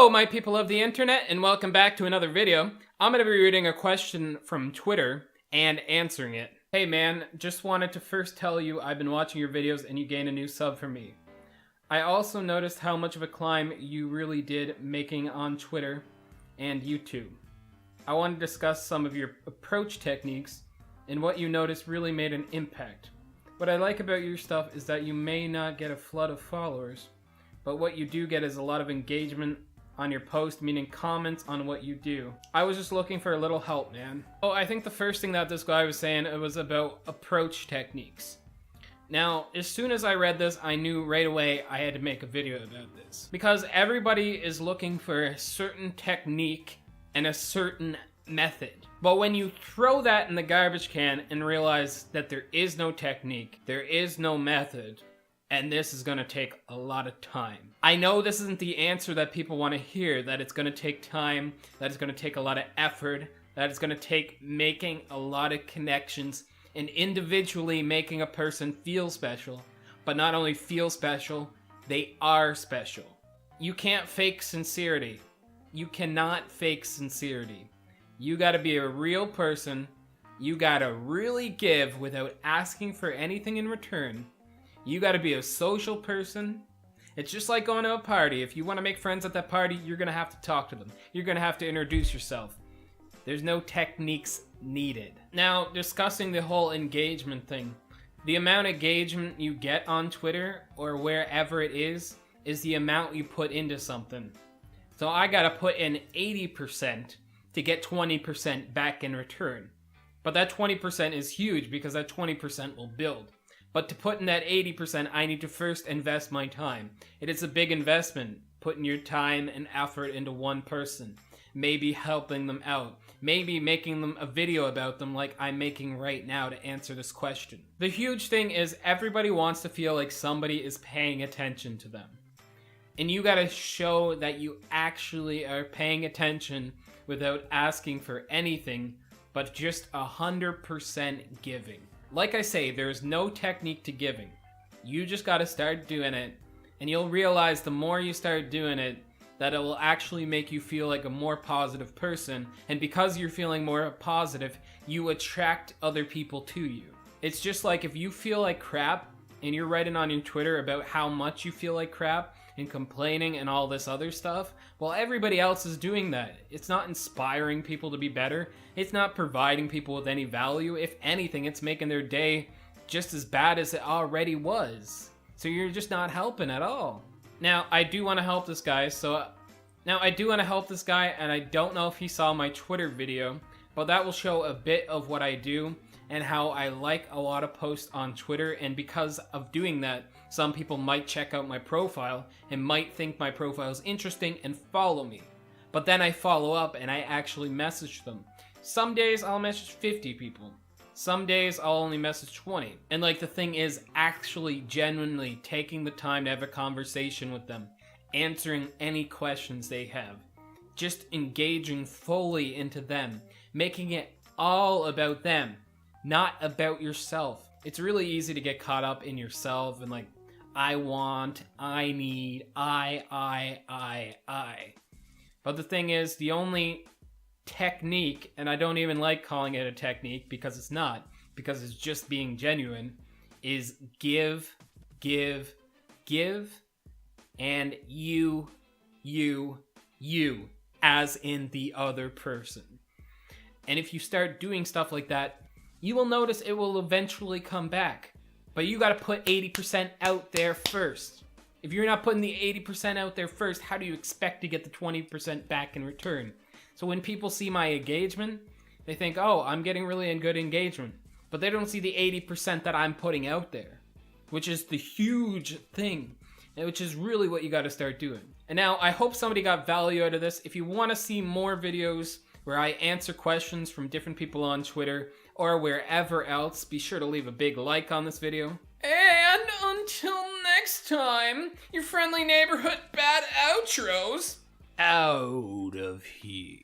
Hello, my people of the internet, and welcome back to another video. I'm going to be reading a question from Twitter and answering it. Hey man, just wanted to first tell you I've been watching your videos and you gained a new sub from me. I also noticed how much of a climb you really did making on Twitter and YouTube. I want to discuss some of your approach techniques and what you noticed really made an impact. What I like about your stuff is that you may not get a flood of followers, but what you do get is a lot of engagement on your post, meaning comments on what you do. I was just looking for a little help, man. Oh, I think the first thing that this guy was saying, it was about approach techniques. Now, as soon as I read this, I knew right away I had to make a video about this. Because everybody is looking for a certain technique and a certain method. But when you throw that in the garbage can and realize that there is no technique, there is no method, and this is gonna take a lot of time. I know this isn't the answer that people wanna hear, that it's gonna take time, that it's gonna take a lot of effort, that it's gonna take making a lot of connections and individually making a person feel special. But not only feel special, they are special. You can't fake sincerity. You cannot fake sincerity. You gotta be a real person. You gotta really give without asking for anything in return. You gotta be a social person. It's just like going to a party. If you want to make friends at that party, you're gonna have to talk to them. You're gonna have to introduce yourself. There's no techniques needed. Now, discussing the whole engagement thing. The amount of engagement you get on Twitter or wherever it is the amount you put into something. So I gotta put in 80% to get 20% back in return. But that 20% is huge because that 20% will build. But to put in that 80%, I need to first invest my time. It is a big investment, putting your time and effort into one person. Maybe helping them out. Maybe making them a video about them like I'm making right now to answer this question. The huge thing is everybody wants to feel like somebody is paying attention to them. And you gotta show that you actually are paying attention without asking for anything, but just 100% giving. Like I say, there's no technique to giving. You just gotta start doing it, and you'll realize the more you start doing it, that it will actually make you feel like a more positive person, and because you're feeling more positive, you attract other people to you. It's just like if you feel like crap, and you're writing on your Twitter about how much you feel like crap, and complaining and all this other stuff, well, everybody else is doing that. It's not inspiring people to be better. It's not providing people with any value. If anything, it's making their day just as bad as it already was. So you're just not helping at all. Now, I do want to help this guy, and I don't know if he saw my Twitter video, but that will show a bit of what I do and how I like a lot of posts on Twitter, and because of doing that, some people might check out my profile and might think my profile is interesting and follow me. But then I follow up and I actually message them. Some days I'll message 50 people. Some days I'll only message 20. And like the thing is actually genuinely taking the time to have a conversation with them, answering any questions they have, just engaging fully into them, making it all about them, not about yourself. It's really easy to get caught up in yourself and like, I want, I need, I. But the thing is, the only technique, and I don't even like calling it a technique because it's not, because it's just being genuine, is give, and you, as in the other person. And if you start doing stuff like that, you will notice it will eventually come back. But you gotta put 80% out there first. If you're not putting the 80% out there first, how do you expect to get the 20% back in return? So when people see my engagement, they think, oh, I'm getting really good engagement. But they don't see the 80% that I'm putting out there, which is the huge thing, and which is really what you gotta start doing. And now, I hope somebody got value out of this. If you wanna see more videos where I answer questions from different people on Twitter or wherever else, be sure to leave a big like on this video. And until next time, your friendly neighborhood bad outros out of here.